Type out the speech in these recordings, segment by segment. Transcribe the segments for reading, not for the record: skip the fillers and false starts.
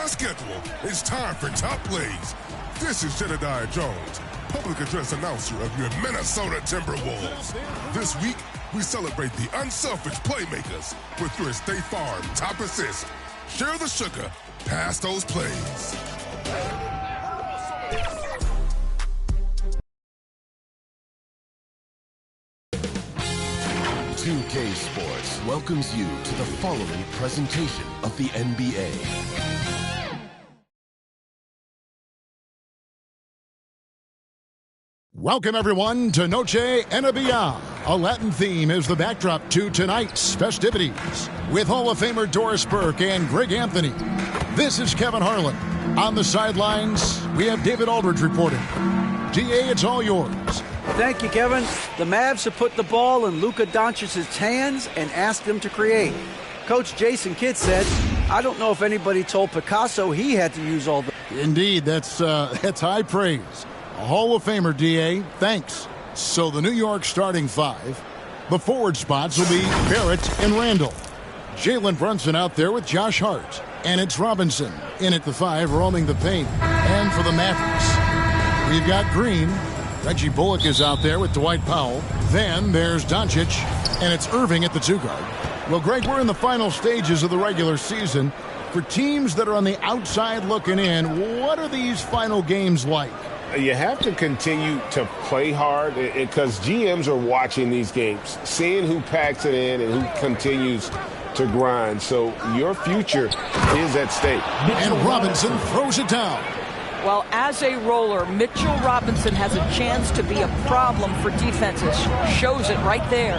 our schedule, it's time for Top Plays. This is Jedediah Jones, public address announcer of your Minnesota Timberwolves. This week, we celebrate the unselfish playmakers with your State Farm top assist. Share the sugar, pass those plays. 2K Sports welcomes you to the following presentation of the NBA. Welcome, everyone, to Noche NBA. A Latin theme is the backdrop to tonight's festivities. With Hall of Famer Doris Burke and Greg Anthony, this is Kevin Harlan. On the sidelines, we have David Aldridge reporting. DA, it's all yours. Thank you, Kevin. The Mavs have put the ball in Luka Doncic's hands and asked him to create. Coach Jason Kidd said, I don't know if anybody told Picasso he had to use all the... Indeed, that's high praise. A Hall of Famer, DA. Thanks. So the New York starting five. The forward spots will be Barrett and Randall. Jalen Brunson out there with Josh Hart. And it's Robinson in at the five, roaming the paint. And for the Mavericks, we've got Green. Reggie Bullock is out there with Dwight Powell. Then there's Doncic, and it's Irving at the two guard. Well, Greg, we're in the final stages of the regular season. For teams that are on the outside looking in, what are these final games like? You have to continue to play hard because GMs are watching these games, seeing who packs it in and who continues to grind. So your future is at stake. And Robinson throws it down. Well, as a roller, Mitchell Robinson has a chance to be a problem for defenses. Shows it right there.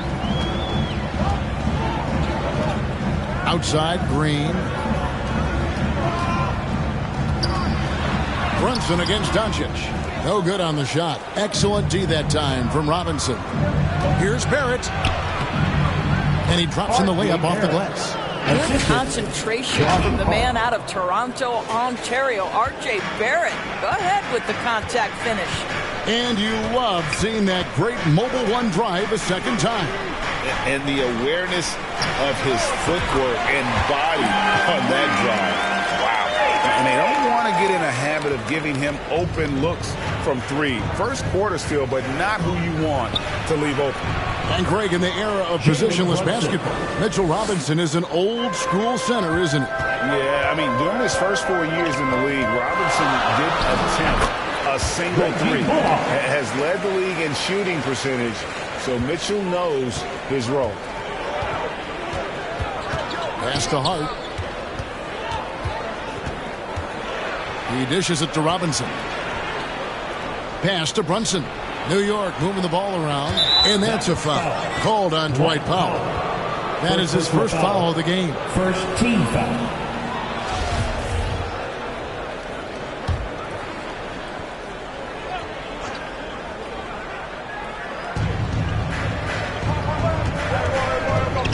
Outside, Green. Brunson against Doncic. No good on the shot. Excellent D that time from Robinson. Here's Barrett. And he drops in the layup off the glass. Good concentration from the man out of Toronto, Ontario, R.J. Barrett. Go ahead with the contact finish. And you love seeing that great mobile one drive a second time. And the awareness of his footwork and body on that drive. Wow. And they don't want to get in a habit of giving him open looks from three. First quarter still, but not who you want to leave open. And Greg, in the era of positionless basketball, Mitchell Robinson is an old school center, isn't he? Yeah, I mean, during his first 4 years in the league, Robinson didn't attempt a single three. Has led the league in shooting percentage, so Mitchell knows his role. Pass to Hart. He dishes it to Robinson. Pass to Brunson. New York moving the ball around, and that's a foul called on Dwight Powell. That is his first foul of the game. First team foul.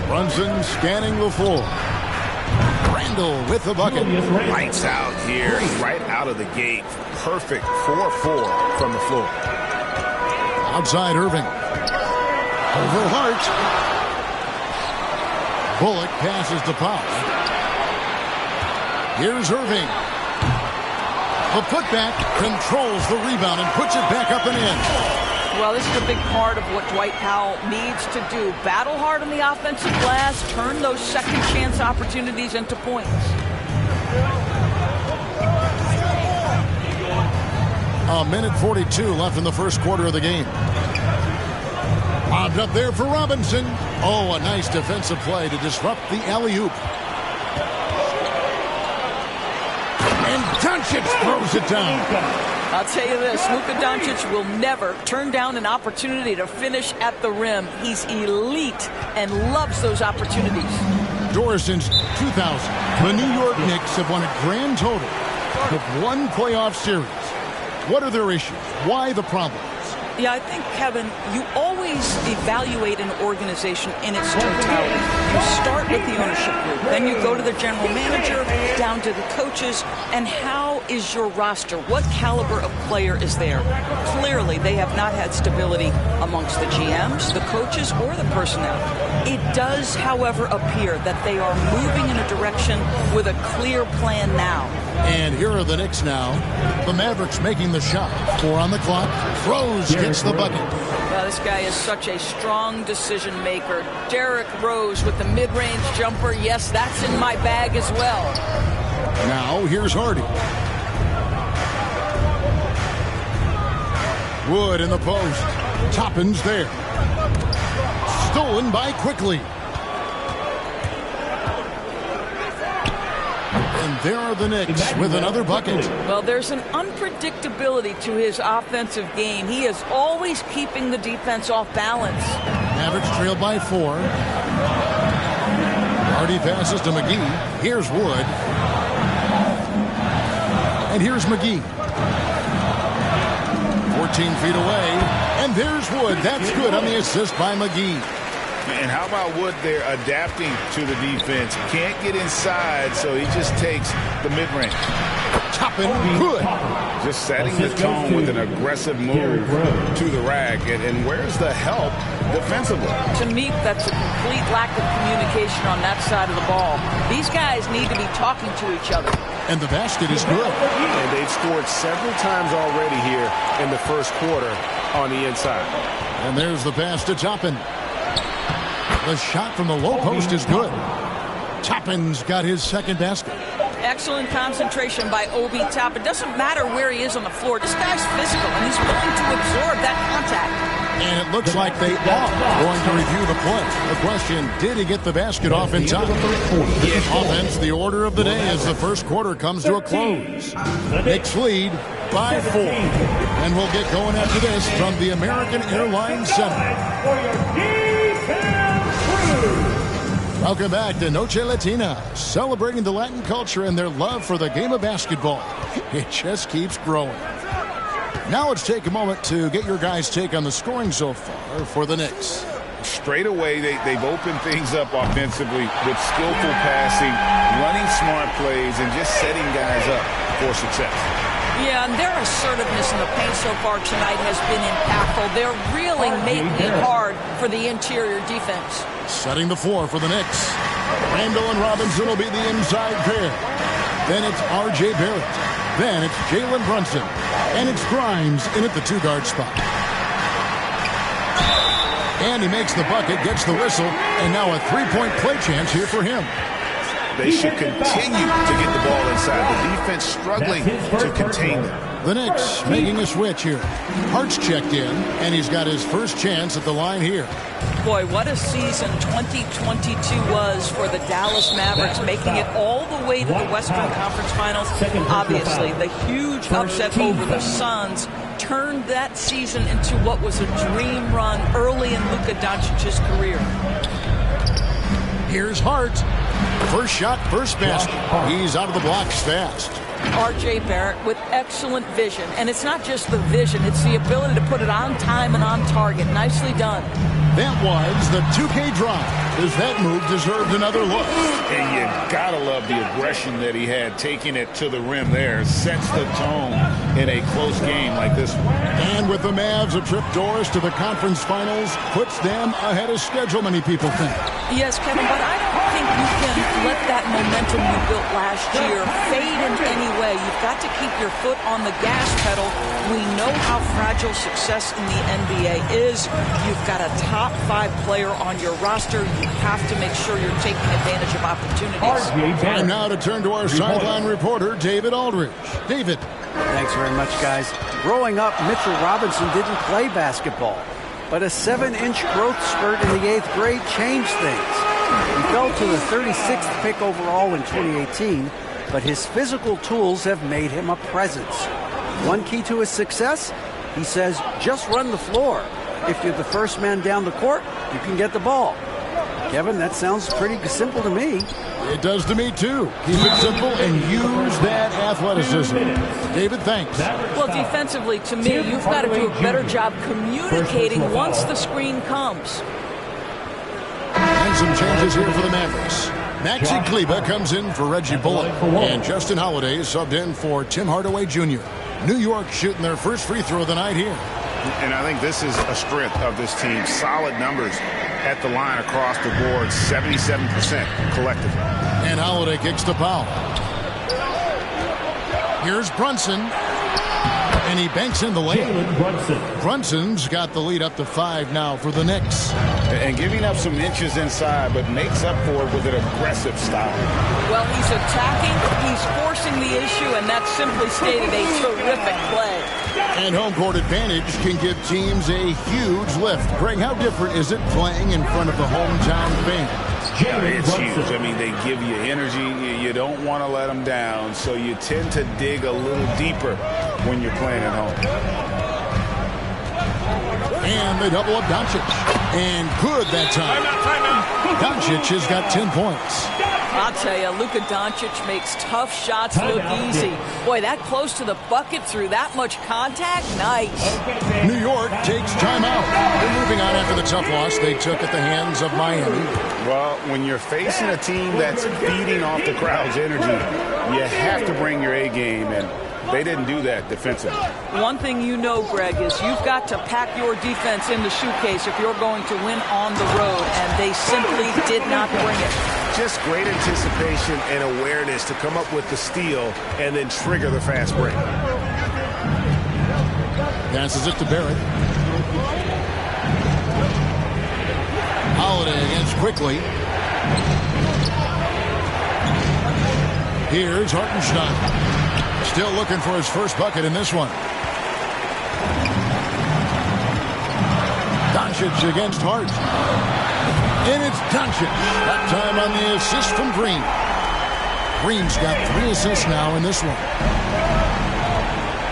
Brunson scanning the floor. Randall with the bucket. Lights out here, right out of the gate. Perfect 4-4 from the floor. Outside Irving. Over Hart. Bullock passes to Powell. Here's Irving. The putback controls the rebound and puts it back up and in. Well, this is a big part of what Dwight Powell needs to do. Battle hard on the offensive glass, turn those second chance opportunities into points. A minute 42 left in the first quarter of the game. Lobbed up there for Robinson. Oh, a nice defensive play to disrupt the alley-oop. And Doncic throws it down. I'll tell you this, Luka Doncic will never turn down an opportunity to finish at the rim. He's elite and loves those opportunities. Doris, since 2000, the New York Knicks have won a grand total of one playoff series. What are their issues? Why the problems? Yeah, I think, Kevin, you always evaluate an organization in its totality. You start with the ownership group, then you go to the general manager, down to the coaches, and how is your roster? What caliber of player is there? Clearly, they have not had stability amongst the GMs, the coaches, or the personnel. It does, however, appear that they are moving in a direction with a clear plan now. And here are the Knicks now. The Mavericks making the shot. 4 on the clock. Throws, gets the bucket. Well, this guy is such a strong decision maker. Derrick Rose with the mid-range jumper. Yes, that's in my bag as well. Now, here's Hardy. Wood in the post. Toppin's there. Stolen by Quickly. And there are the Knicks with another bucket. Well, there's an unpredictability to his offensive game. He is always keeping the defense off balance. Mavericks trail by 4. Hardy passes to McGee. Here's Wood. And here's McGee. 14 feet away. And there's Wood. That's good on the assist by McGee. And how about Wood there adapting to the defense? Can't get inside, so he just takes the mid-range. Toppin, good. Just setting the tone with an aggressive move to the rack. And where's the help defensively? To me, that's a complete lack of communication on that side of the ball. These guys need to be talking to each other. And the basket is good. And they've scored several times already here in the first quarter on the inside. And there's the pass to Toppin. The shot from the low post is good. Toppin's got his second basket. Excellent concentration by Obi Toppin. Doesn't matter where he is on the floor. This guy's physical, and he's willing to absorb that contact. And it looks like they are going to review the play. The question, did he get the basket off in time? Offense, the order of the day as the first quarter comes to a close. Knicks lead by 4. And we'll get going after this from the American Airlines Center. Welcome back to Noche Latina, celebrating the Latin culture and their love for the game of basketball. It just keeps growing. Now let's take a moment to get your guys' take on the scoring so far for the Knicks. Straight away, they've opened things up offensively with skillful passing, running smart plays, and just setting guys up for success. Yeah, and their assertiveness in the paint so far tonight has been impactful. They're really making it hard for the interior defense. Setting the floor for the Knicks. Randall and Robinson will be the inside pair. Then it's R.J. Barrett. Then it's Jalen Brunson. And it's Grimes in at the 2-guard spot. And he makes the bucket, gets the whistle, and now a 3-point play chance here for him. They should continue to get the ball inside. The defense struggling to contain them. The Knicks making a switch here. Hart's checked in, and he's got his first chance at the line here. Boy, what a season 2022 was for the Dallas Mavericks, making it all the way to the Western Conference Finals. Obviously, the huge upset over the Suns turned that season into what was a dream run early in Luka Doncic's career. Here's Hart. First shot, first basket. He's out of the blocks fast. R.J. Barrett with excellent vision. And it's not just the vision, it's the ability to put it on time and on target. Nicely done. That was the 2K drive. As that move deserved another look. And you gotta love the aggression that he had, taking it to the rim there. Sets the tone in a close game like this one. And with the Mavs a trip doors to the conference finals, puts them ahead of schedule, many people think. Yes, Kevin, but I don't think you can let that momentum you built last year fade in any way. You've got to keep your foot on the gas pedal. We know how fragile success in the NBA is. You've got a top 5 player on your roster. You have to make sure you're taking advantage of opportunities. Time now to turn to our sideline reporter, David Aldridge. David. Thanks very much, guys. Growing up, Mitchell Robinson didn't play basketball, but a 7-inch growth spurt in the 8th grade changed things. He fell to the 36th pick overall in 2018, but his physical tools have made him a presence. One key to his success, he says, just run the floor. If you're the first man down the court, you can get the ball. Kevin, that sounds pretty simple to me. It does to me, too. Keep it simple and use that athleticism. David, thanks. Well, defensively, to me, you've got to do a better job communicating once the screen comes. And some changes here for the Mavericks. Maxi Kleber comes in for Reggie Bullock. And Justin Holiday is subbed in for Tim Hardaway Jr. New York shooting their first free throw of the night here. And I think this is a strength of this team. Solid numbers at the line across the board. 77% collectively. And Holiday kicks to Powell. Here's Brunson. And he banks in the lane. Brunson's got the lead up to 5 now for the Knicks. And giving up some inches inside, but makes up for it with an aggressive style. Well, he's attacking, he's forcing the issue, and that's simply stated a terrific play. And home court advantage can give teams a huge lift. Greg, how different is it playing in front of the hometown fans? It's huge. I mean, they give you energy. You don't want to let them down, so you tend to dig a little deeper when you're playing at home. And they double up Doncic. And good that time. Doncic has got 10 points. I'll tell you, Luka Doncic makes tough shots look easy. Boy, that close to the bucket through that much contact, nice. New York takes timeout. They're moving on after the tough loss they took at the hands of Miami. Well, when you're facing a team that's feeding off the crowd's energy, you have to bring your A game, and they didn't do that defensively. One thing you know, Greg, is you've got to pack your defense in the suitcase if you're going to win on the road, and they simply did not bring it. Just great anticipation and awareness to come up with the steal and then trigger the fast break. Passes it to Barrett. Holiday against Quickly. Here's Hartenstein. Still looking for his first bucket in this one. Doncic against Hart. And it's Doncic. That time on the assist from Green. Green's got 3 assists now in this one.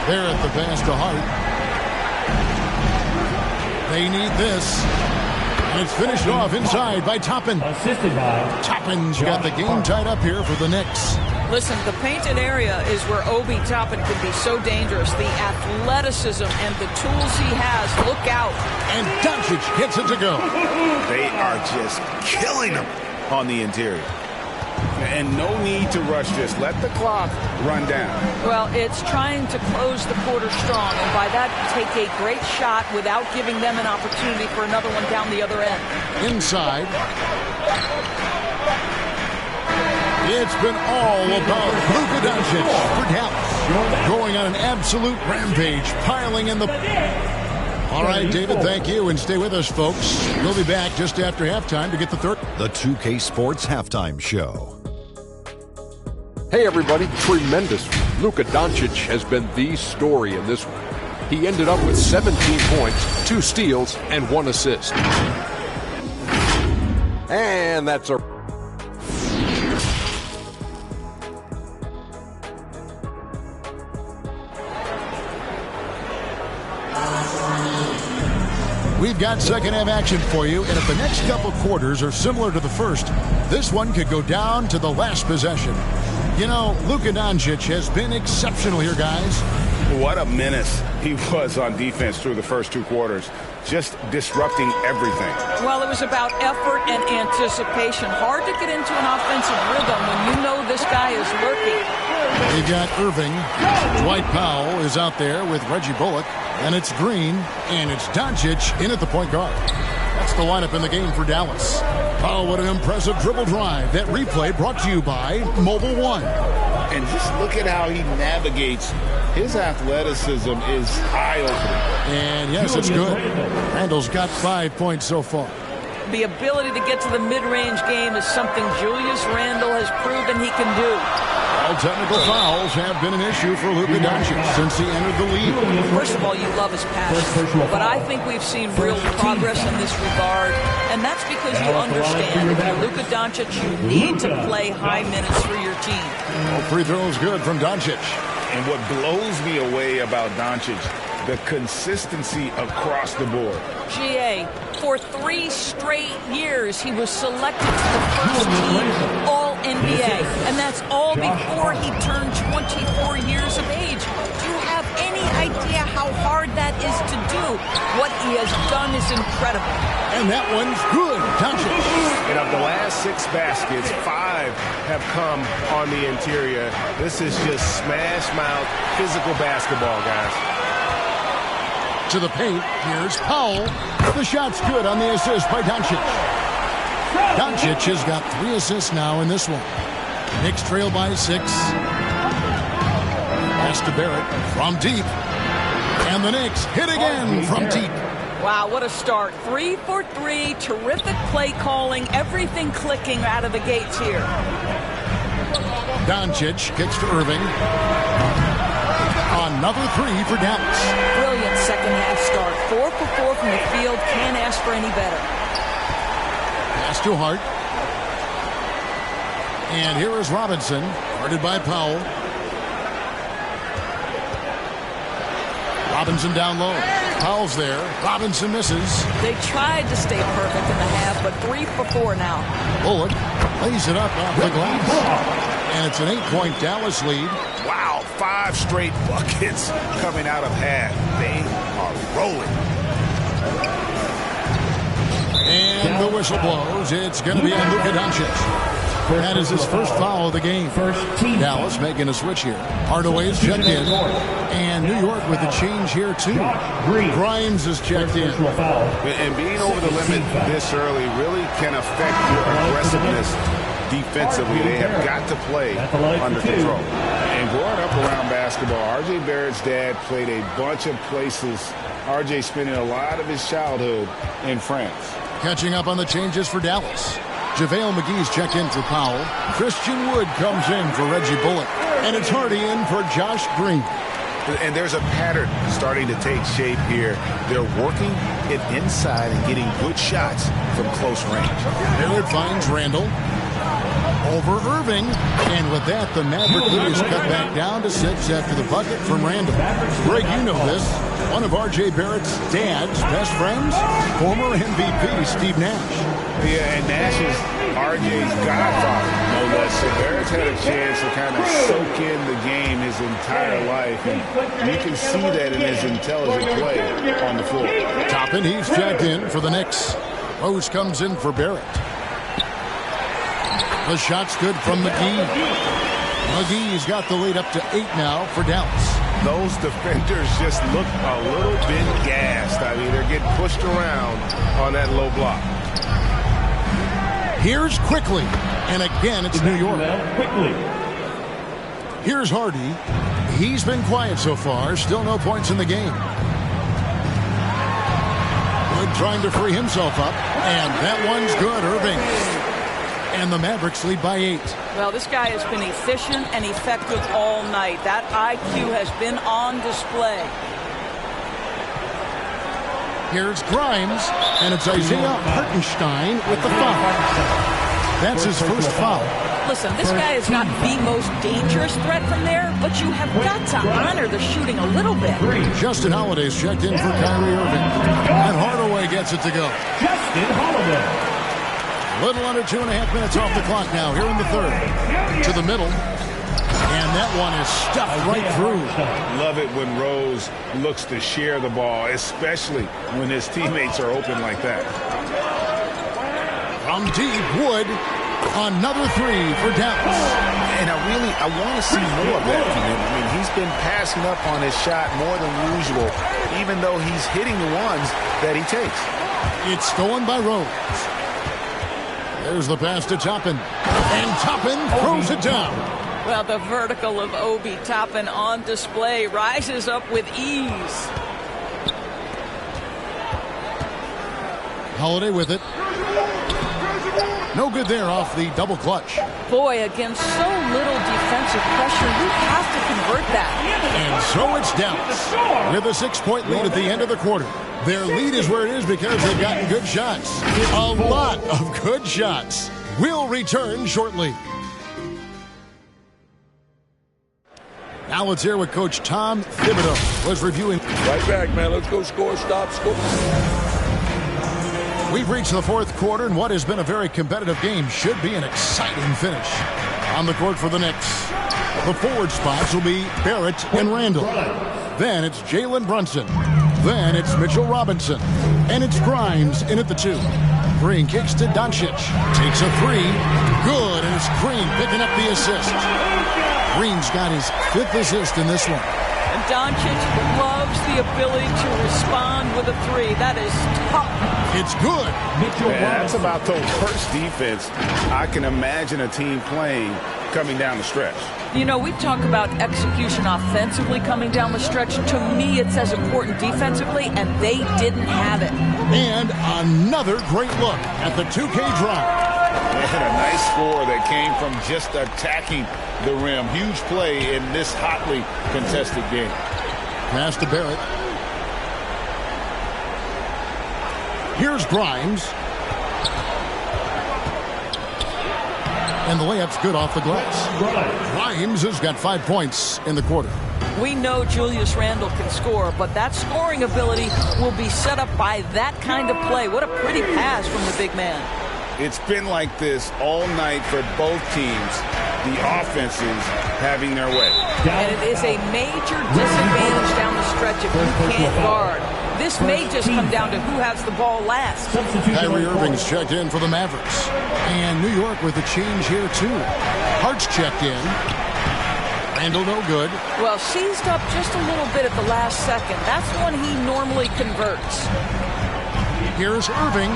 Barrett the pass to Hart. They need this. And it's finished off inside by Toppin. Assisted by Toppin's got the game tied up here for the Knicks. Listen, the painted area is where Obi Toppin can be so dangerous. The athleticism and the tools he has. Look out. And Doncic gets it to go. They are just killing them on the interior. And no need to rush this. Let the clock run down. Well, it's trying to close the quarter strong, and by that, take a great shot without giving them an opportunity for another one down the other end. Inside. It's been all about Luka Doncic for Dallas. Going on an absolute rampage, piling in the... All right, David, thank you, and stay with us, folks. We'll be back just after halftime to get the third... The 2K Sports Halftime Show. Hey, everybody. Tremendous. Luka Doncic has been the story in this one. He ended up with 17 points, 2 steals, and 1 assist. And that's a... We've got second-half action for you, and if the next couple quarters are similar to the first, this one could go down to the last possession. You know, Luka Doncic has been exceptional here, guys. What a menace he was on defense through the first 2 quarters, just disrupting everything. Well, it was about effort and anticipation. Hard to get into an offensive rhythm when you know this guy is lurking. They got Irving. Dwight Powell is out there with Reggie Bullock. And it's Green, and it's Doncic in at the point guard. That's the lineup in the game for Dallas. Oh, what an impressive dribble drive. That replay brought to you by Mobile One. And just look at how he navigates. His athleticism is eye-opening. And yes, it's good. Randall's got 5 points so far. The ability to get to the mid-range game is something Julius Randle has proven he can do. All technical fouls have been an issue for Luka Doncic since he entered the league. First of all, you love his passion, but I think we've seen real progress in this regard, and that's because you understand if you're Luka Doncic, you need to play high minutes for your team. Well, free throws good from Doncic. And what blows me away about Doncic, the consistency across the board. GA, for 3 straight years, he was selected to the first team All-NBA, and that's all before he turned 24 years of age. Do you have any idea how hard that is to do? What he has done is incredible. And that one's good. Doncic. And of the last 6 baskets, 5 have come on the interior. This is just smash mouth physical basketball, guys. To the paint, here's Powell. The shot's good on the assist by Doncic. Doncic has got 3 assists now in this one. Knicks trail by 6. Pass to Barrett from deep. And the Knicks hit again from deep. Wow, what a start. 3 for 3, terrific play calling, everything clicking out of the gates here. Doncic kicks to Irving. Another 3 for Dallas. Brilliant second half start. 4 for 4 from the field. Can't ask for any better. Pass to Hart. And here is Robinson, guarded by Powell. Robinson down low. Powell's there. Robinson misses. They tried to stay perfect in the half, but 3 for 4 now. Bullock lays it up off the glass. And it's an 8-point Dallas lead. Wow, 5 straight buckets coming out of half. They are rolling. And the whistle blows. It's going to be on Luka Doncic. That is his first foul of the game. Dallas making a switch here. Hardaway's checked in. And New York with a change here, too. Grimes is checked in. And being over the limit this early really can affect your aggressiveness defensively. They have got to play under control. And growing up around basketball, R.J. Barrett's dad played a bunch of places. R.J. spending a lot of his childhood in France. Catching up on the changes for Dallas. JaVale McGee's checked in for Powell. Christian Wood comes in for Reggie Bullock. And it's Hardy in for Josh Green. And there's a pattern starting to take shape here. They're working it inside and getting good shots from close range. Barrett finds Randall. Over Irving. And with that, the Maverick lead is cut back down to 6 after the bucket from Randall. Greg, you know this. One of R.J. Barrett's dad's best friends, former MVP Steve Nash. Yeah, and Nash is R.J.'s godfather, no less. So Barrett's had a chance to kind of soak in the game his entire life. And you can see that in his intelligent play on the floor. Toppin, he's checked in for the Knicks. Rose comes in for Barrett. The shot's good from McGee. McGee's got the lead up to 8 now for Dallas. Those defenders just look a little bit gassed. I mean, they're getting pushed around on that low block. Here's Quickly. And again, it's New York. Here's Hardy. He's been quiet so far. Still no points in the game. Wood trying to free himself up. And that one's good. Irving. And the Mavericks lead by 8. Well, this guy has been efficient and effective all night. That IQ has been on display. Here's Grimes, and it's Isaiah Hartenstein with the foul. That's his first foul. Listen, this guy is not the most dangerous threat from there, but you have got to honor the shooting a little bit. Justin Holiday's checked in for Kyrie Irving. And Hardaway gets it to go. Justin Holiday. Little under 2.5 minutes off the clock now here in the third. To the middle. And that one is stuffed right through. Love it when Rose looks to share the ball, especially when his teammates are open like that. From deep, Wood. Another 3 for Dallas. And I want to see more of that from him. I mean, he's been passing up on his shot more than usual, even though he's hitting the ones that he takes. It's stolen by Rose. There's the pass to Toppin. And Toppin throws it down. Well, the vertical of Obi Toppin on display rises up with ease. Holiday with it. No good there off the double clutch. Boy, against so little defensive pressure, you have to convert that. And so it's Dallas with a 6-point lead at the end of the quarter. Their lead is where it is because they've gotten good shots. A lot of good shots. We'll return shortly. Now let's hear what Coach Tom Thibodeau was reviewing. Right back, man. Let's go score, stop, score. We've reached the fourth quarter, and what has been a very competitive game should be an exciting finish. On the court for the Knicks, the forward spots will be Barrett and Randall. Then it's Jalen Brunson. Then it's Mitchell Robinson. And it's Grimes in at the 2. Green kicks to Doncic. Takes a 3. Good, and it's Green picking up the assist. Green's got his 5th assist in this one. And Doncic loves the ability to respond with a 3. That is tough. It's good. Yeah, that's about the worst defense I can imagine a team playing coming down the stretch. You know, we talk about execution offensively coming down the stretch. To me, it's as important defensively, and they didn't have it. And another great look at the 2K drive. And a nice score that came from just attacking the rim. Huge play in this hotly contested game. Pass to Barrett. Here's Grimes. And the layup's good off the glass. Grimes has got 5 points in the quarter. We know Julius Randle can score, but that scoring ability will be set up by that kind of play. What a pretty pass from the big man. It's been like this all night for both teams. The offenses having their way. And it is a major disadvantage down the stretch if you can't guard. This may just come down to who has the ball last. Kyrie Irving's checked in for the Mavericks. And New York with a change here, too. Hart's checked in. Randall no good. Well, seized up just a little bit at the last second. That's when he normally converts. Here's Irving.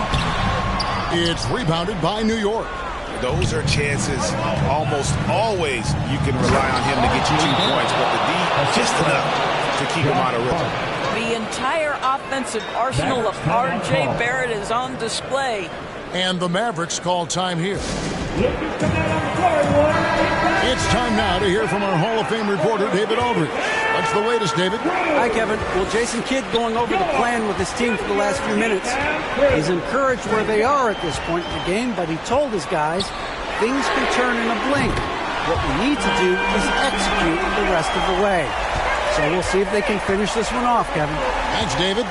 It's rebounded by New York. Those are chances almost always you can rely on him to get you 2 points, but the D just enough to keep him out of rhythm. The entire offensive arsenal of R.J. Barrett is on display. And the Mavericks call time here. It's time now to hear from our Hall of Fame reporter, David Aldridge. What's the latest, David? Hi, Kevin. Well, Jason Kidd going over the plan with his team for the last few minutes. He's encouraged where they are at this point in the game, but he told his guys things can turn in a blink. What we need to do is execute the rest of the way. So we'll see if they can finish this one off, Kevin. Thanks, David.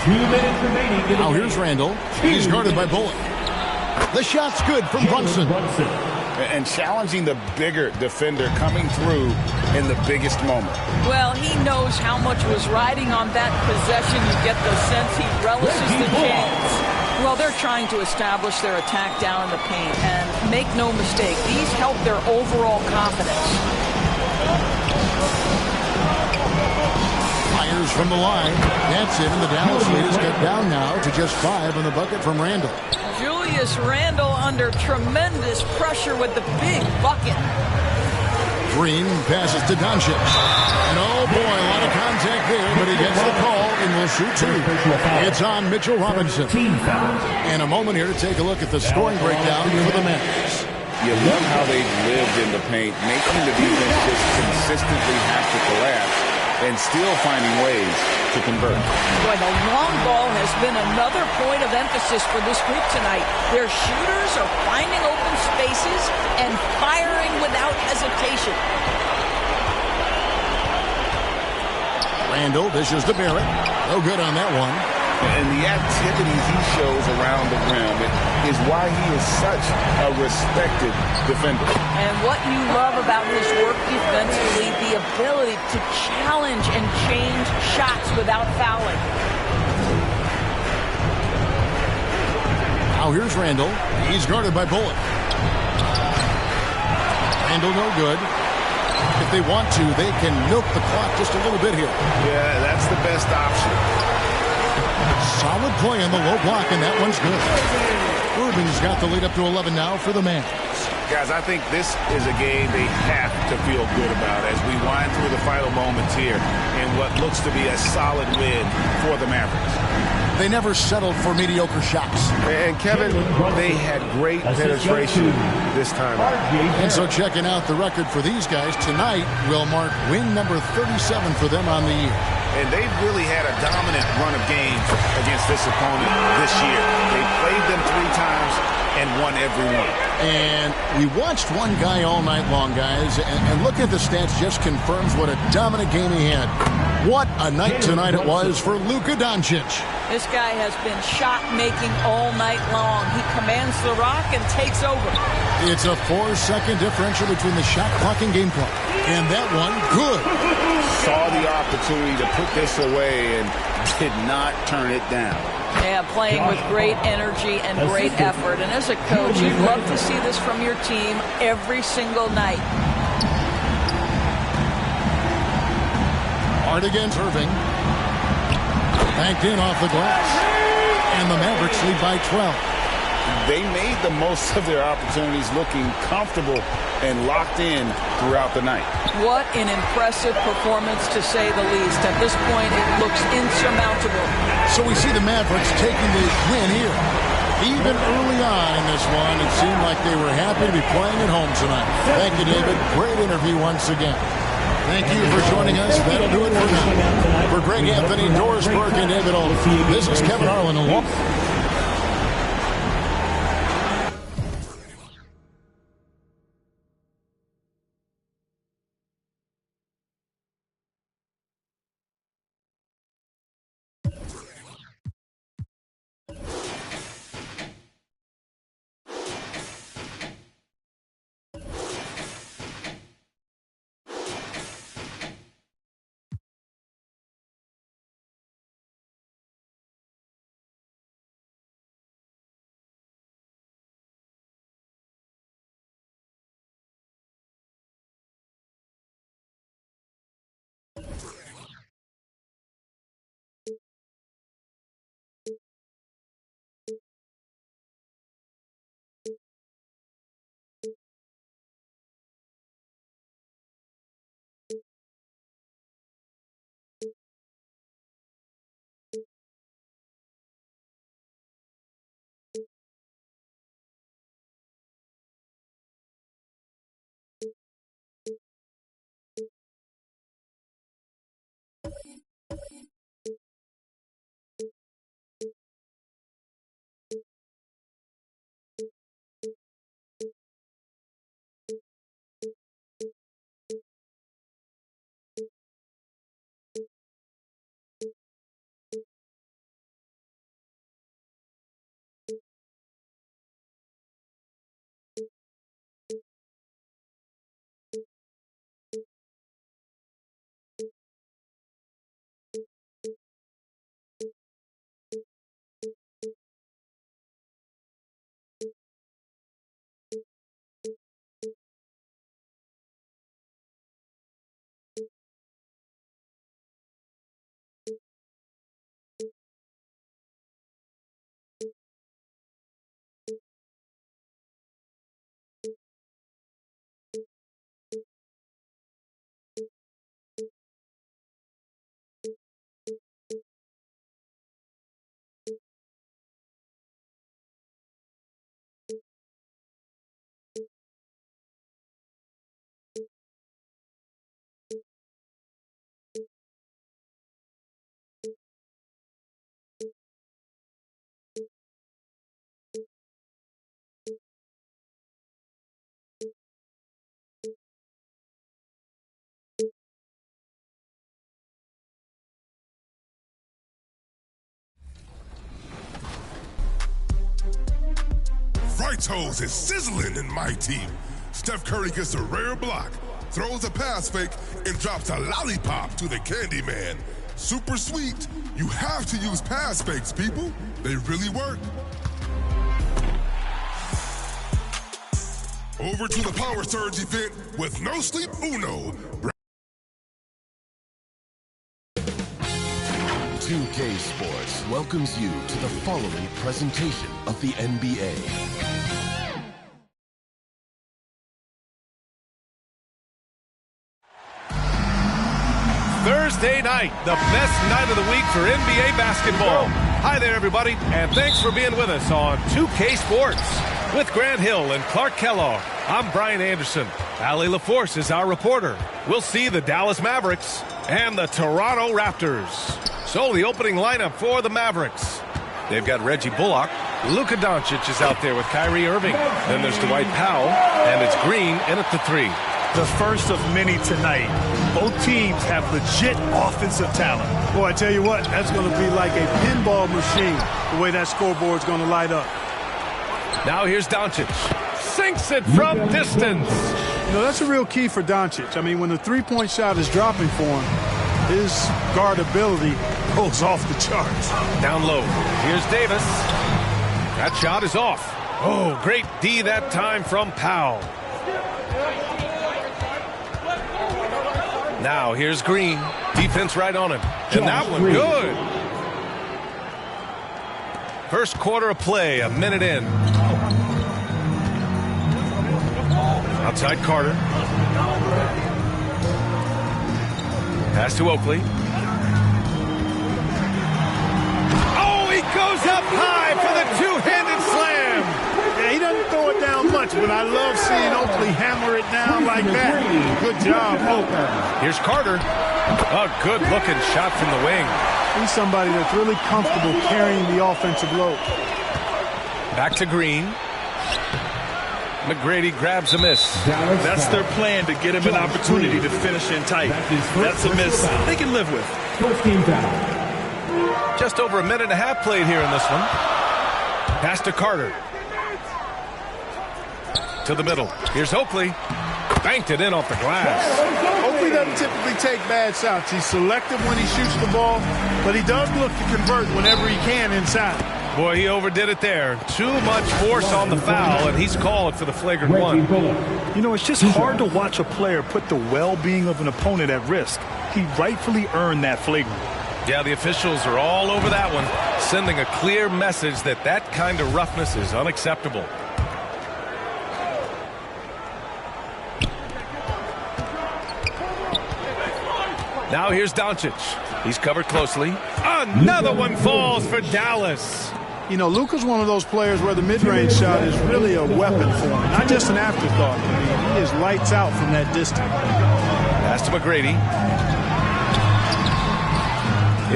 2 minutes remaining. Now here's Randall. He's guarded by Bullock. The shot's good from Brunson. And challenging the bigger defender coming through in the biggest moment. Well, he knows how much was riding on that possession. You get the sense he relishes the chance. Well, they're trying to establish their attack down in the paint. And make no mistake, these help their overall confidence. Fires from the line. That's it, and the Dallas lead is cut down now to just 5 on the bucket from Randall. Julius Randle under tremendous pressure with the big bucket. Green passes to Doncic. And oh boy, a lot of contact there, but he gets the call and will shoot 2. It's on Mitchell Robinson. And a moment here to take a look at the scoring breakdown for the Mavericks. You love how they've lived in the paint, making the defense just consistently have to collapse and still finding ways to convert. Boy, the long ball has been another point of emphasis for this group tonight. Their shooters are finding open spaces and firing without hesitation. Randall dishes to Barrett. No good on that one. And the activities he shows around the rim is why he is such a respected defender. And what you love about his work defensively, the ability to challenge and change shots without fouling. Now here's Randall. He's guarded by Bullock. Randall no good. If they want to, they can milk the clock just a little bit here. Yeah, that's the best option. Solid play on the low block, and that one's good. Irving's got the lead up to 11 now for the Mavs. Guys, I think this is a game they have to feel good about as we wind through the final moments here in what looks to be a solid win for the Mavericks. They never settled for mediocre shots. And Kevin, they had great penetration this time out. And so checking out the record for these guys tonight will mark win number 37 for them on the year. And they've really had a dominant run of games against this opponent this year. They played them 3 times and won every one. And we watched one guy all night long, guys, and looking at the stats just confirms what a dominant game he had. What a night tonight it was for Luka Doncic. This guy has been shot-making all night long. He commands the rock and takes over. It's a 4-second differential between the shot clock and game clock. And that one, good. Saw the opportunity to put this away and did not turn it down. Yeah, playing with great energy and great effort. And as a coach, you'd love to see this from your team every single night. Hard against Irving. Banked in off the glass. And the Mavericks lead by 12. They made the most of their opportunities, looking comfortable and locked in throughout the night. What an impressive performance, to say the least. At this point, it looks insurmountable. So we see the Mavericks taking the win here. Even early on in this one, it seemed like they were happy to be playing at home tonight. Thank you, David. Great interview once again. Thank you for joining us. That'll do it for now. For Greg Anthony, Doris Burke, and David Olin, this is Kevin Harlan. Right toes is sizzling in my team. Steph Curry gets a rare block, throws a pass fake, and drops a lollipop to the candy man. Super sweet. You have to use pass fakes, people. They really work. Over to the Power Surge event with No Sleep Uno. 2K Sports welcomes you to the following presentation of the NBA. Thursday night, the best night of the week for NBA basketball. Hi there, everybody, and thanks for being with us on 2K Sports. With Grant Hill and Clark Kellogg, I'm Brian Anderson. Allie LaForce is our reporter. We'll see the Dallas Mavericks and the Toronto Raptors. So the opening lineup for the Mavericks. They've got Reggie Bullock. Luka Doncic is out there with Kyrie Irving. Then there's Dwight Powell, and it's Green in at the 3. The first of many tonight. Both teams have legit offensive talent. Boy, I tell you what, that's going to be like a pinball machine, the way that scoreboard's going to light up. Now here's Doncic. Sinks it from distance. You know, that's a real key for Doncic. I mean, when the three-point shot is dropping for him, his guardability goes off the charts. Down low. Here's Davis. That shot is off. Oh, great D that time from Powell. Now here's Green. Defense right on him. And that one good. First quarter of play, a minute in. Outside Carter. Pass to Oakley. Oh, he goes up high for the two-handed slam. Yeah, he doesn't throw it down much, but I love seeing Oakley hammer it down like that. Good job, Oakley. Here's Carter. A good-looking shot from the wing. He's somebody that's really comfortable carrying the offensive load. Back to Green. McGrady grabs a miss. That's their plan, to get him an opportunity to finish in tight. That's a miss they can live with. Just over a minute and a half played here in this one. Pass to Carter. To the middle. Here's Oakley. Banked it in off the glass. Oakley doesn't typically take bad shots. He's selective when he shoots the ball, but he does look to convert whenever he can inside. Boy, he overdid it there. Too much force on the foul, and he's called for the flagrant one. You know, it's just hard to watch a player put the well-being of an opponent at risk. He rightfully earned that flagrant. Yeah, the officials are all over that one, sending a clear message that that kind of roughness is unacceptable. Now here's Doncic. He's covered closely. Another one falls for Dallas. You know, Luka's one of those players where the mid-range shot is really a weapon for him, not just an afterthought. I mean, he is lights out from that distance. Pass to McGrady.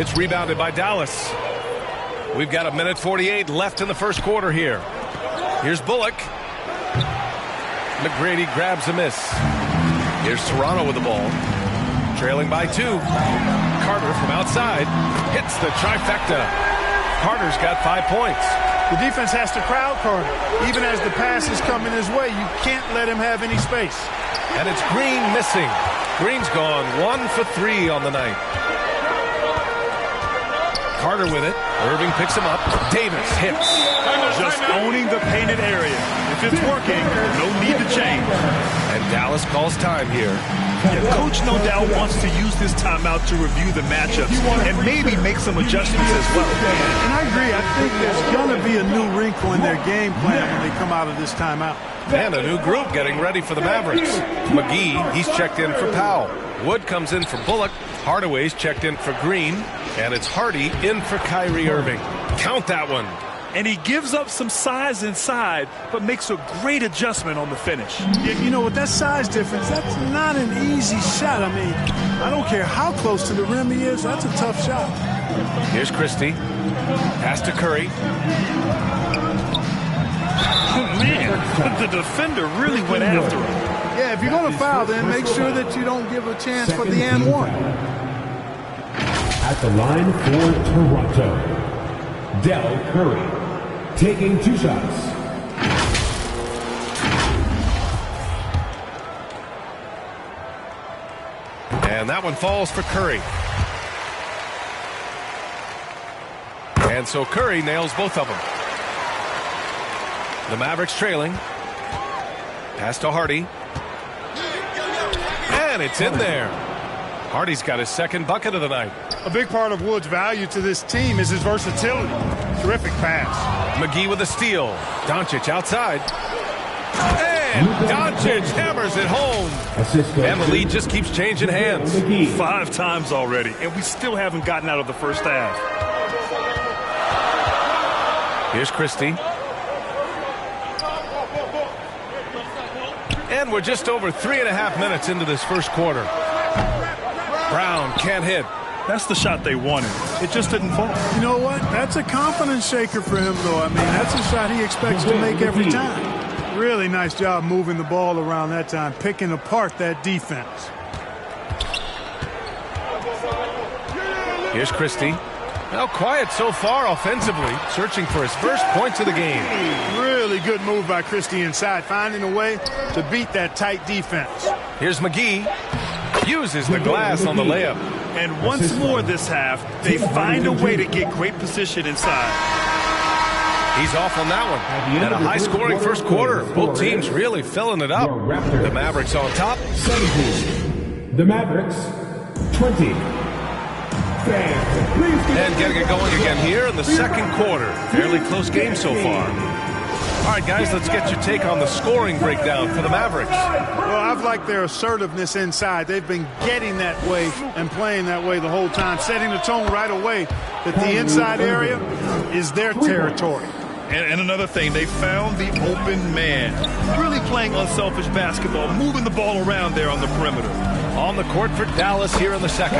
It's rebounded by Dallas. We've got a minute 48 left in the first quarter here. Here's Bullock. McGrady grabs a miss. Here's Toronto with the ball. Trailing by 2. Carter from outside hits the trifecta. Carter's got 5 points. The defense has to crowd Carter. Even as the pass is coming his way, you can't let him have any space. And it's Green missing. Green's gone 1 for 3 on the night. Carter with it. Irving picks him up. Davis hits. Just owning the painted area. If it's working, no need to change. And Dallas calls time here. Yeah, Coach no doubt wants to use this timeout to review the matchups and maybe make some adjustments as well. And I agree. I think there's going to be a new wrinkle in their game plan when they come out of this timeout. And a new group getting ready for the Mavericks. McGee, he's checked in for Powell. Wood comes in for Bullock. Hardaway's checked in for Green. And it's Hardy in for Kyrie Irving. Count that one. And he gives up some size inside, but makes a great adjustment on the finish. You know, with that size difference, that's not an easy shot. I mean, I don't care how close to the rim he is. That's a tough shot. Here's Christie. Pass to Curry. Oh, man, the defender really went after him. Yeah, if you're going to foul, then make sure that you don't give a chance for the and one. At the line for Toronto, Del Curry. Taking 2 shots. And that one falls for Curry. And so Curry nails both of them. The Mavericks trailing. Pass to Hardy. And it's in there. Hardy's got his second bucket of the night. A big part of Wood's value to this team is his versatility. Terrific pass. McGee with a steal. Doncic outside. And Doncic hammers it home. And the lead just keeps changing hands. 5 times already, and we still haven't gotten out of the first half. Here's Christie. And we're just over 3.5 minutes into this first quarter. Brown can't hit. That's the shot they wanted. It just didn't fall. You know what? That's a confidence shaker for him, though. I mean, that's a shot he expects to make every time. Really nice job moving the ball around that time, picking apart that defense. Here's Christie. Now quiet so far offensively, searching for his first points of the game. Really good move by Christie inside, finding a way to beat that tight defense. Here's McGee. Uses the glass on the layup. And once more this half, they find a way to get great position inside. He's off on that one. And a high-scoring first quarter. Both teams really filling it up. The Mavericks on top. 17. The Mavericks, 20. And getting it going again here in the second quarter. Fairly close game so far. All right, guys, let's get your take on the scoring breakdown for the Mavericks. Well, I've liked their assertiveness inside. They've been getting that way and playing that way the whole time, setting the tone right away that the inside area is their territory. And another thing, they found the open man. Really playing unselfish basketball, moving the ball around there on the perimeter. On the court for Dallas here in the second.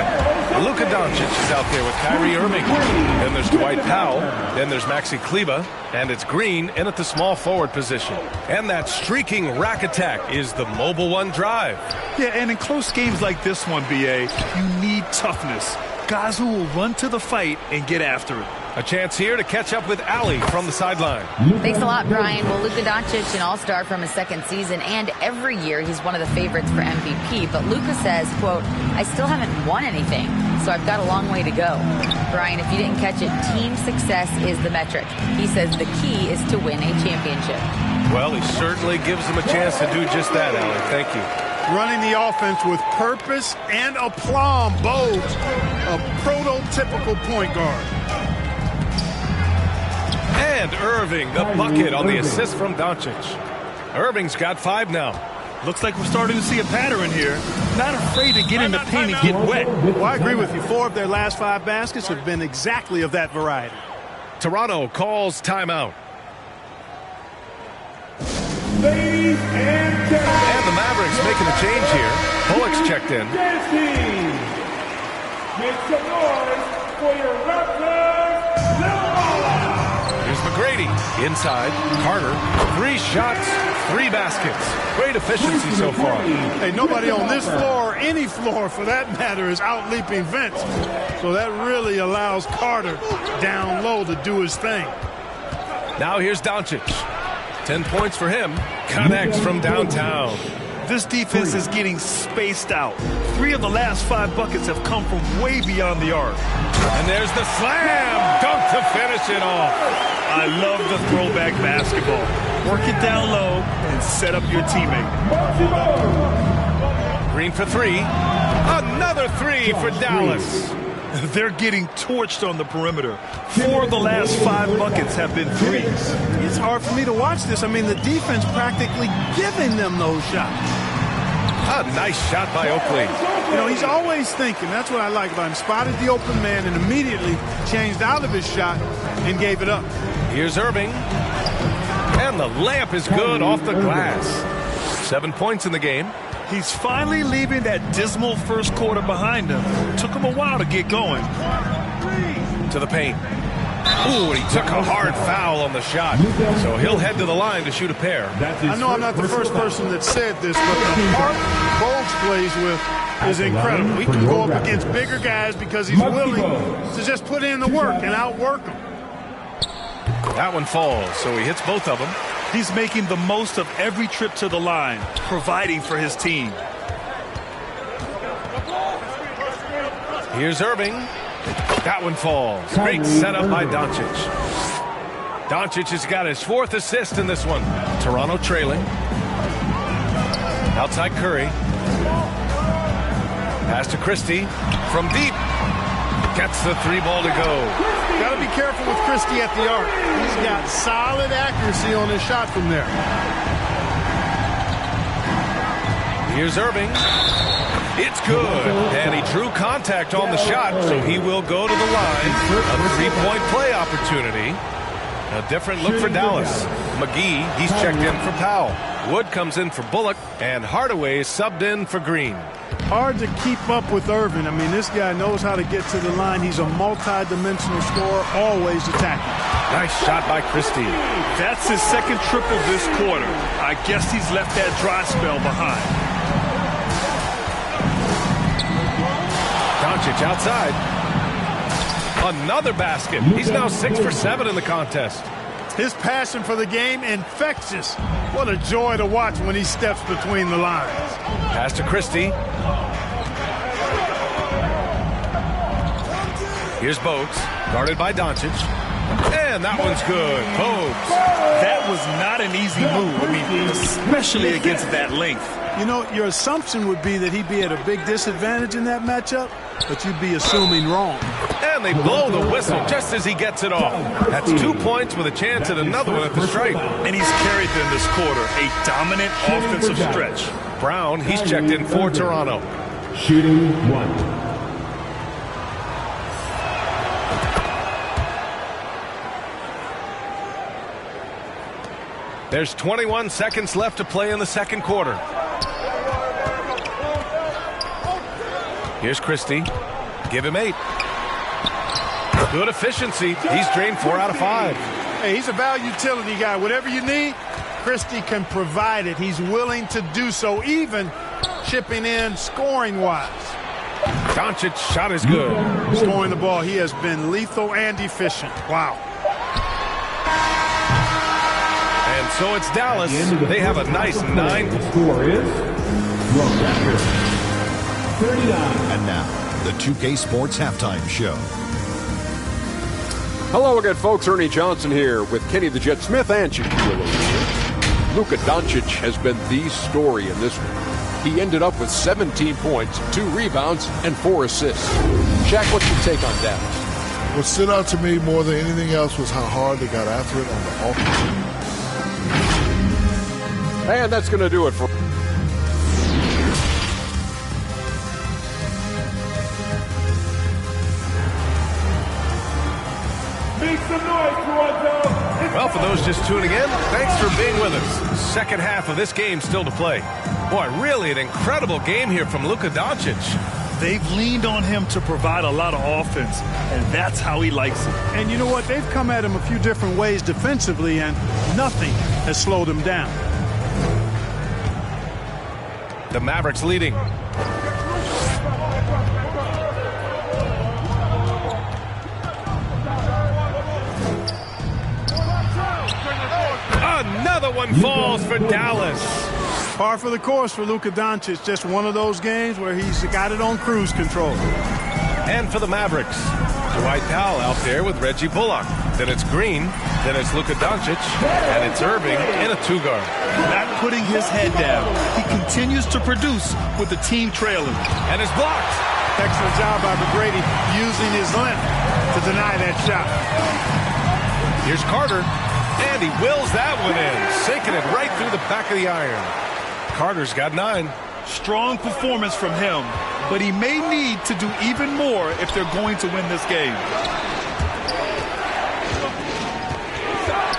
Luka Doncic is out there with Kyrie Irving. Then there's Dwight Powell. Then there's Maxi Kleber. And it's Green in at the small forward position. And that streaking rack attack is the Mobile One drive. Yeah, and in close games like this one, BA, you need toughness. Guys who will run to the fight and get after it. A chance here to catch up with Allie from the sideline. Thanks a lot, Brian. Well, Luka Doncic, an all-star from his second season, and every year he's one of the favorites for MVP. But Luka says, quote, I still haven't won anything, so I've got a long way to go. Brian, if you didn't catch it, team success is the metric. He says the key is to win a championship. Well, he certainly gives them a chance to do just that, Allie. Thank you. Running the offense with purpose and aplomb bodes a prototypical point guard. And Irving, the bucket on the assist from Doncic. Irving's got 5 now. Looks like we're starting to see a pattern here. Not afraid to get in the paint and get wet. Well, I agree with you. 4 of their last 5 baskets have been exactly of that variety. Toronto calls timeout. Ladies and gentlemen. And the Mavericks making a change here. Bullock's checked in. Make some noise for your Raptors. Here's McGrady inside. Carter, 3 shots, 3 baskets. Great efficiency so far. Hey, nobody on this floor or any floor for that matter is out leaping Vince. So that really allows Carter down low to do his thing. Now here's Doncic. 10 points for him. Connects from downtown. This defense is getting spaced out. 3 of the last 5 buckets have come from way beyond the arc. And there's the slam dunk to finish it off. I love the throwback basketball. Work it down low and set up your teammate. Green for 3. Another 3 for Dallas. They're getting torched on the perimeter. 4 of the last 5 buckets have been threes. It's hard for me to watch this. I mean, the defense practically giving them those shots. A nice shot by Oakley. You know, he's always thinking. That's what I like about him. Spotted the open man and immediately changed out of his shot and gave it up. Here's Irving. And the layup is good off the glass. 7 points in the game. He's finally leaving that dismal first quarter behind him. Took him a while to get going. To the paint. Ooh, and he took a hard foul on the shot. So he'll head to the line to shoot a pair. I know I'm not the first person that said this, but the heart Bogues plays with is incredible. He can go up against bigger guys because he's willing to just put in the work and outwork them. That one falls, so he hits both of them. He's making the most of every trip to the line, providing for his team. Here's Irving. That one falls. Great setup by Doncic. Doncic has got his 4th assist in this one. Toronto trailing. Outside Curry. Pass to Christie. From deep. Gets the 3 ball to go. Got to be careful with Christie at the arc. He's got solid accuracy on his shot from there. Here's Irving. It's good. And he drew contact on the shot, so he will go to the line. A 3-point play opportunity. A different look for Dallas. McGee, he's checked in for Powell. Wood comes in for Bullock, and Hardaway is subbed in for Green. Hard to keep up with Irvin. I mean, this guy knows how to get to the line. He's a multi-dimensional scorer, always attacking. Nice shot by Christie. That's his second triple this quarter. I guess he's left that dry spell behind. Doncic outside. Another basket. He's now 6 for 7 in the contest. His passion for the game, infectious. What a joy to watch when he steps between the lines. Pass to Christie. Here's Bogues, guarded by Doncic. And that one's good. Bogues. That was not an easy move. I mean, especially against that length. You know, your assumption would be that he'd be at a big disadvantage in that matchup, but you'd be assuming wrong. And they blow the whistle just as he gets it off. That's 2 points with a chance at another one at the stripe. And he's carried them this quarter. A dominant offensive stretch. Brown, he's checked in for Toronto. Shooting 1. There's 21 seconds left to play in the second quarter. Here's Christie. Give him 8. Good efficiency. He's drained 4 out of 5. Hey, he's a value utility guy. Whatever you need, Christie can provide it. He's willing to do so, even chipping in scoring-wise. Doncic's shot is good. Scoring the ball, he has been lethal and efficient. Wow. And so it's Dallas. They have a nice 9. The score is 39. And now, the 2K Sports Halftime Show. Hello again, folks. Ernie Johnson here with Kenny the Jet Smith and Shaquille O'Neal. Luka Doncic has been the story in this one. He ended up with 17 points, 2 rebounds, and 4 assists. Shaq, what's your take on Dallas? What stood out to me more than anything else was how hard they got after it on the offense. And that's going to do it for... Make some noise, Toronto! Well, for those just tuning in, thanks for being with us. Second half of this game still to play. Boy, really an incredible game here from Luka Doncic. They've leaned on him to provide a lot of offense, and that's how he likes it. And you know what? They've come at him a few different ways defensively, and nothing has slowed him down. The Mavericks leading. Another one falls for Dallas. Par for the course for Luka Doncic. Just one of those games where he's got it on cruise control. And for the Mavericks, Dwight Powell out there with Reggie Bullock. Then it's Green. Then it's Luka Doncic. And it's Irving in a 2-guard. Not putting his head down. He continues to produce with the team trailing. And it's blocked. Excellent job by McGrady using his length to deny that shot. Here's Carter. And he wills that one in, sinking it right through the back of the iron. Carter's got 9. Strong performance from him, but he may need to do even more if they're going to win this game.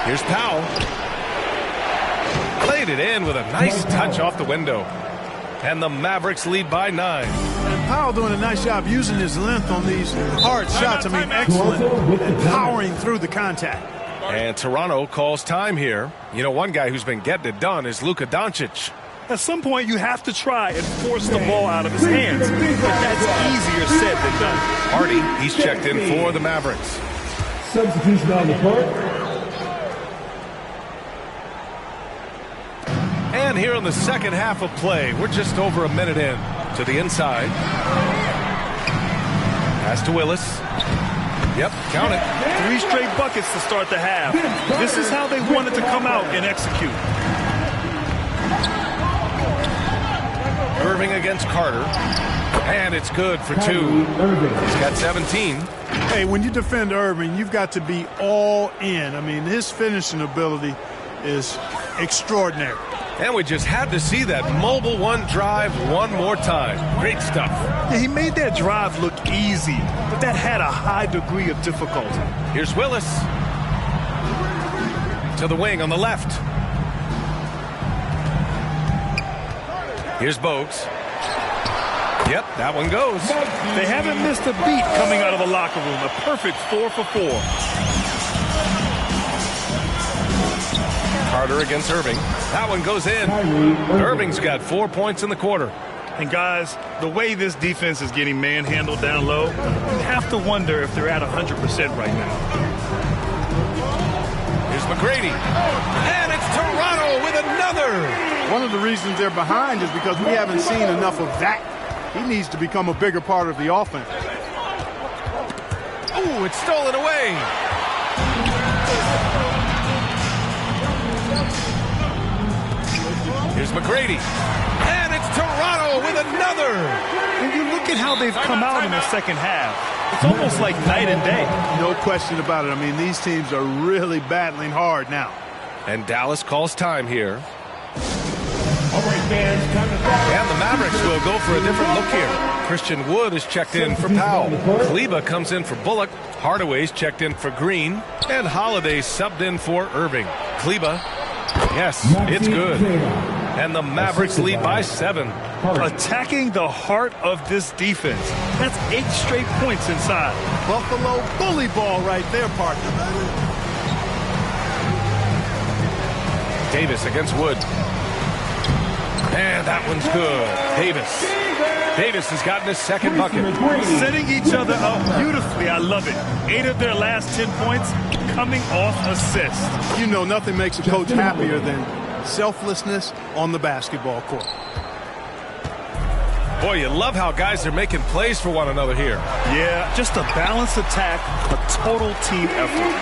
Here's Powell. Played it in with a nice touch off the window. And the Mavericks lead by 9. And Powell doing a nice job using his length on these hard shots. I mean, excellent at powering through the contact. And Toronto calls time here. You know, one guy who's been getting it done is Luka Doncic. At some point, you have to try and force the ball out of his hands. But that's easier said than done. Hardy, he's checked in for the Mavericks. Substitution on the court. And here in the second half of play, we're just over a minute in. To the inside. Pass to Willis. Yep, count it. 3 straight buckets to start the half. This is how they wanted to come out and execute. Irving against Carter. And it's good for 2. He's got 17. Hey, when you defend Irving, you've got to be all in. I mean, his finishing ability is extraordinary. And we just had to see that mobile one drive one more time. Great stuff. Yeah, he made that drive look easy, but that had a high degree of difficulty. Here's Willis. To the wing on the left. Here's Bogues. Yep, that one goes. They haven't missed a beat coming out of the locker room. A perfect 4 for 4. Carter against Irving. That one goes in. Irving's got 4 points in the quarter. And guys, the way this defense is getting manhandled down low, you have to wonder if they're at 100% right now. Here's McGrady. And it's Toronto with another. One of the reasons they're behind is because we haven't seen enough of that. He needs to become a bigger part of the offense. Ooh, it's stolen away. Here's McGrady. And it's Toronto with another. And you look at how they've come out in the second half. It's almost like night and day. No question about it. I mean, these teams are really battling hard now. And Dallas calls time here. All right, fans, time to start. And the Mavericks will go for a different look here. Christian Wood is checked in for Powell. Kleba comes in for Bullock. Hardaway's checked in for Green. And Holiday subbed in for Irving. Kleba. Yes, it's good. And the Mavericks lead by 7. Attacking the heart of this defense. That's 8 straight points inside. Buffalo bully ball right there, partner. Davis against Wood. And that one's good. Davis has gotten his second bucket. Setting each other up beautifully. I love it. 8 of their last 10 points coming off assists. You know, nothing makes a coach happier than selflessness on the basketball court. Boy, you love how guys are making plays for one another here. Yeah, just a balanced attack, a total team effort.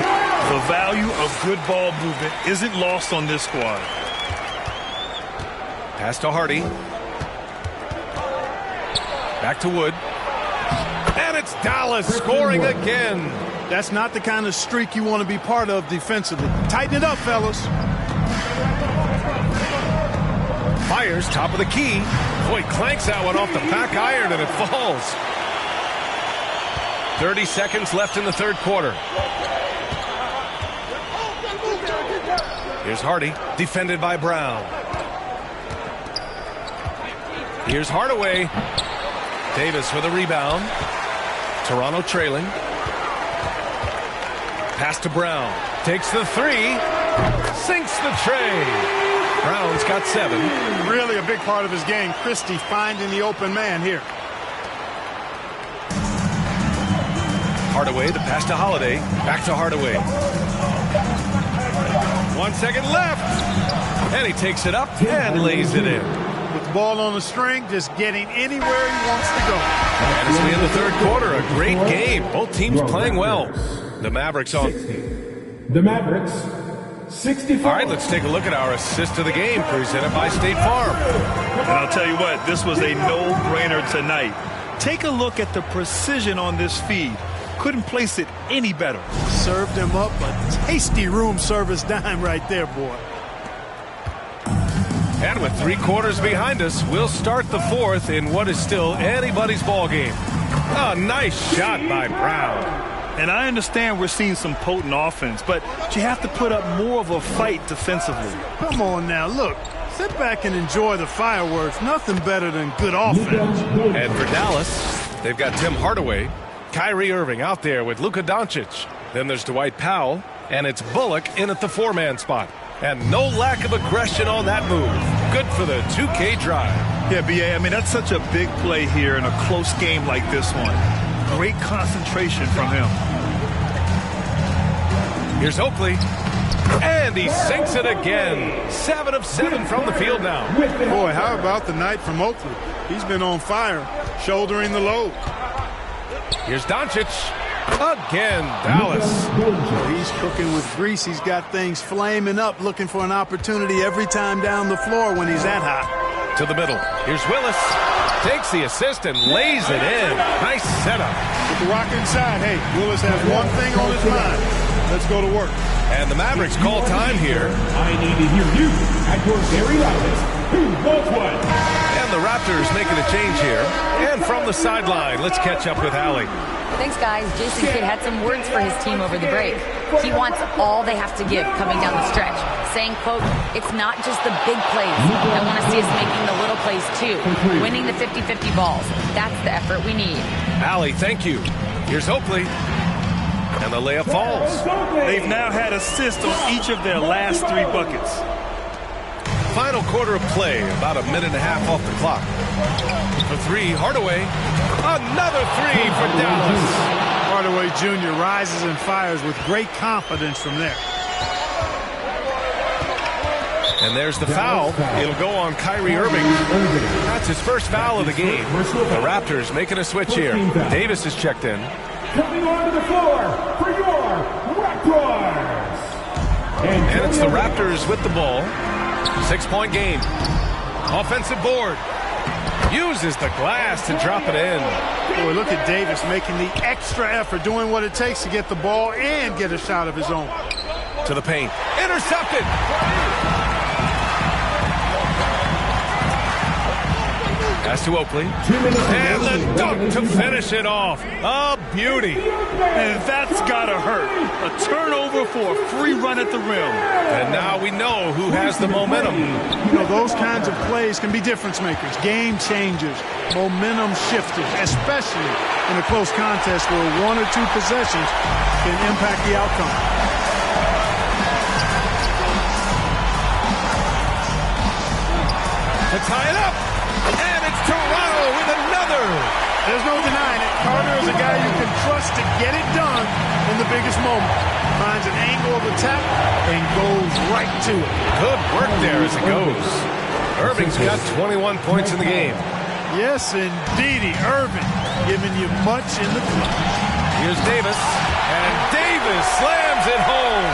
The value of good ball movement isn't lost on this squad. Pass to Hardy. Back to Wood. And it's Dallas scoring again. That's not the kind of streak you want to be part of defensively. Tighten it up, fellas. Fires top of the key. Boy, clanks that one off the back iron and it falls. 30 seconds left in the third quarter. Here's Hardy, defended by Brown. Here's Hardaway. Davis with a rebound. Toronto trailing. Pass to Brown. Takes the 3. Sinks the tray. Brown's got 7. Really a big part of his game. Christie finding the open man here. Hardaway, the pass to Holiday. Back to Hardaway. 1 second left. And he takes it up and lays it in. With the ball on the string, just getting anywhere he wants to go. And as we end the third quarter, a great game. Both teams playing well. The Mavericks on. The Mavericks, 64. All right, let's take a look at our assist of the game presented by State Farm. And I'll tell you what, this was a no-brainer tonight. Take a look at the precision on this feed. Couldn't place it any better. Served him up a tasty room service dime right there, boy. And with 3 quarters behind us, we'll start the fourth in what is still anybody's ball game. A nice shot by Brown. And I understand we're seeing some potent offense, but you have to put up more of a fight defensively. Come on now, look. Sit back and enjoy the fireworks. Nothing better than good offense. And for Dallas, they've got Tim Hardaway, Kyrie Irving out there with Luka Doncic. Then there's Dwight Powell, and it's Bullock in at the 4-man spot. And no lack of aggression on that move. Good for the 2K drive. Yeah, B.A., I mean, that's such a big play here in a close game like this one. Great concentration from him. Here's Oakley. And he sinks it again. 7 of 7 from the field now. Boy, how about the night from Oakley? He's been on fire, shouldering the load. Here's Doncic. Again, Dallas. He's cooking with grease. He's got things flaming up, looking for an opportunity every time down the floor when he's that hot. To the middle. Here's Willis. Takes the assist and lays it in. Nice setup. With the rock inside, hey, Willis has one thing on his mind. Let's go to work. And the Mavericks call time here. I need to hear you at your very loudest. Who wants one? And the Raptors making a change here. And from the sideline, let's catch up with Allie. Thanks, guys. Jason Kidd had some words for his team over the break. He wants all they have to give coming down the stretch, saying, quote, it's not just the big plays. I want to see us making the little plays too, winning the 50-50 balls. That's the effort we need. Allie, thank you. Here's Oakley. And the layup falls. They've now had assists on each of their last 3 buckets. Final quarter of play, about a minute and a half off the clock. For 3, Hardaway. Another 3 for Dallas. Hardaway Jr. rises and fires with great confidence from there. And there's the foul. It'll go on Kyrie Irving. That's his first foul of the game. The Raptors making a switch here. Davis is checked in. Coming onto the floor for your Raptors. And it's the Raptors with the ball. 6-point game. Offensive board. Uses the glass to drop it in. Boy, look at Davis making the extra effort, doing what it takes to get the ball and get a shot of his own. To the paint. Intercepted. Pass to Oakley. And the dunk to finish it off. A beauty. And that's got to hurt. A turnover for a free run at the rim. And now we know who has the momentum. You know, those kinds of plays can be difference makers, game changers, momentum shifters, especially in a close contest where 1 or 2 possessions can impact the outcome. To tie it up. And it's Toronto with another. There's no denying it. Carter is a guy you can trust to get it done in the biggest moment. Finds an angle of attack and goes right to it. Good work there as it goes. Irving's got 21 points in the game. Yes, indeedy. Irving giving you much in the clutch. Here's Davis. And Davis slams it home.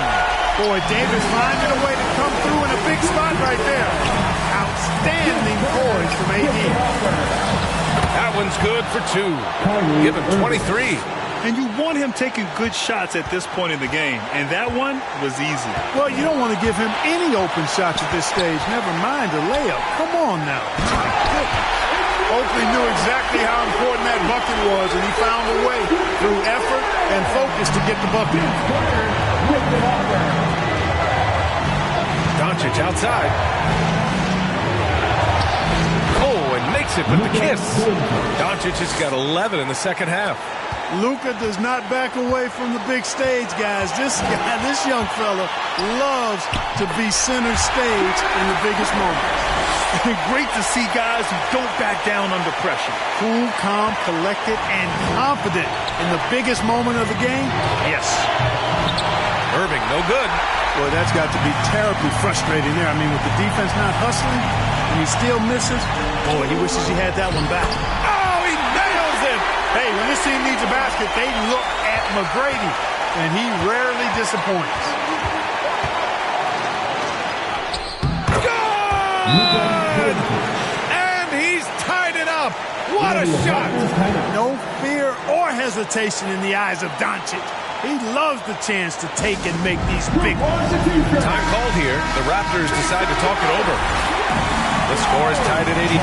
Boy, Davis finding a way to come through in a big spot right there. Outstanding poise from AD. That one's good for 2. Give him 23. And you want him taking good shots at this point in the game. And that one was easy. Well, you don't want to give him any open shots at this stage. Never mind a layup. Come on now. Oakley knew exactly how important that bucket was, and he found a way through effort and focus to get the bucket. Doncic outside. Makes it with the kiss. Doncic has got 11 in the second half. Luka does not back away from the big stage, guys. This young fella loves to be center stage in the biggest moment. Great to see guys who don't back down under pressure. Cool, calm, collected, and confident in the biggest moment of the game. Yes. Irving, no good. Boy, that's got to be terribly frustrating there. I mean, with the defense not hustling, and he still misses. Boy, he wishes he had that one back. Oh, he nails it! Hey, when this team needs a basket, they look at McGrady, and he rarely disappoints. Good! And he's tied it up. What a shot! No fear or hesitation in the eyes of Doncic. He loves the chance to take and make these big ones. Time called here. The Raptors decide to talk it over. The score is tied at 82.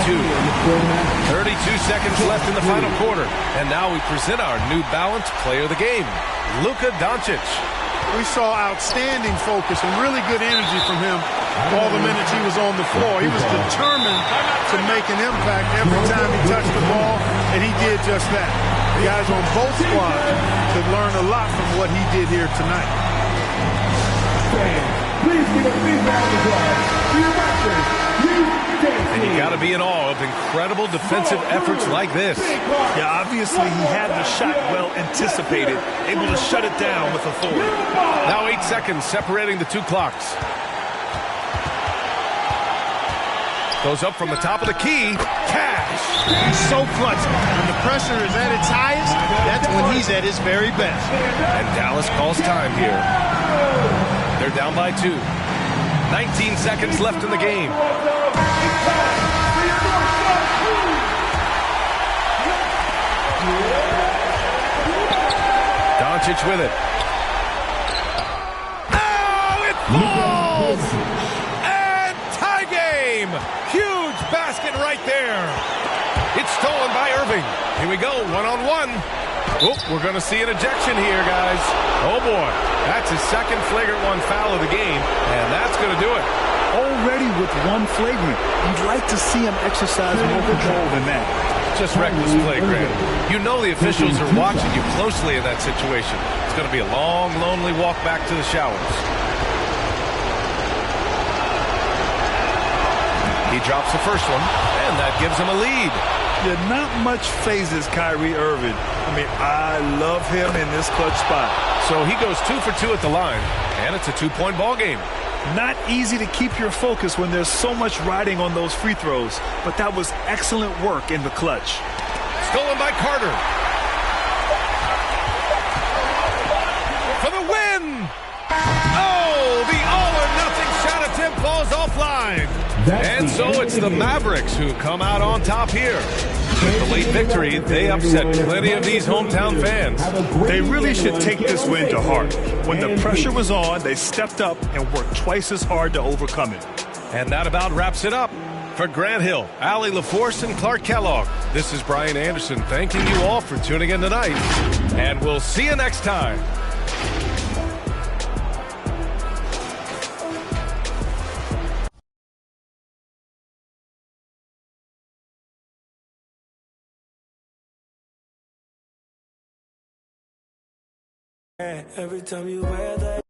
32 seconds left in the final quarter. And now we present our new balanced player of the game, Luka Doncic. We saw outstanding focus and really good energy from him all the minutes he was on the floor. He was determined to make an impact every time he touched the ball, and he did just that. The guys on both squads could learn a lot from what he did here tonight. Please give a big round of applause for your Raptors. And you got to be in awe of incredible defensive efforts like this. Yeah, obviously he had the shot well anticipated, able to shut it down with authority. Now 8 seconds separating the 2 clocks. Goes up from the top of the key. Cash. He's so clutch. When the pressure is at its highest, that's when he's at his very best. And Dallas calls time here. They're down by 2. 19 seconds left in the game. Doncic with it. Oh, it falls! And tie game! Huge basket right there. It's stolen by Irving. Here we go, one-on-one. Oh, we're going to see an ejection here, guys. Oh, boy. That's his second flagrant one foul of the game, and that's going to do it. Already with one flagrant, you'd like to see him exercise more control than that. Just reckless play, Grant. You know the officials are watching you closely in that situation. It's going to be a long, lonely walk back to the showers. He drops the first one, and that gives him a lead. Yeah, not much phases Kyrie Irving. I mean, I love him in this clutch spot. So he goes 2 for 2 at the line, and it's a 2-point ball game. Not easy to keep your focus when there's so much riding on those free throws, but that was excellent work in the clutch. Stolen by Carter. For the win! Oh, the all-or-nothing shot attempt falls offline. And so it's the Mavericks who come out on top here. With the late victory, they upset plenty of these hometown fans. They really should take this win to heart. When the pressure was on, they stepped up and worked twice as hard to overcome it. And that about wraps it up. For Grant Hill, Allie LaForce, and Clark Kellogg, this is Brian Anderson thanking you all for tuning in tonight. And we'll see you next time. Every time you wear that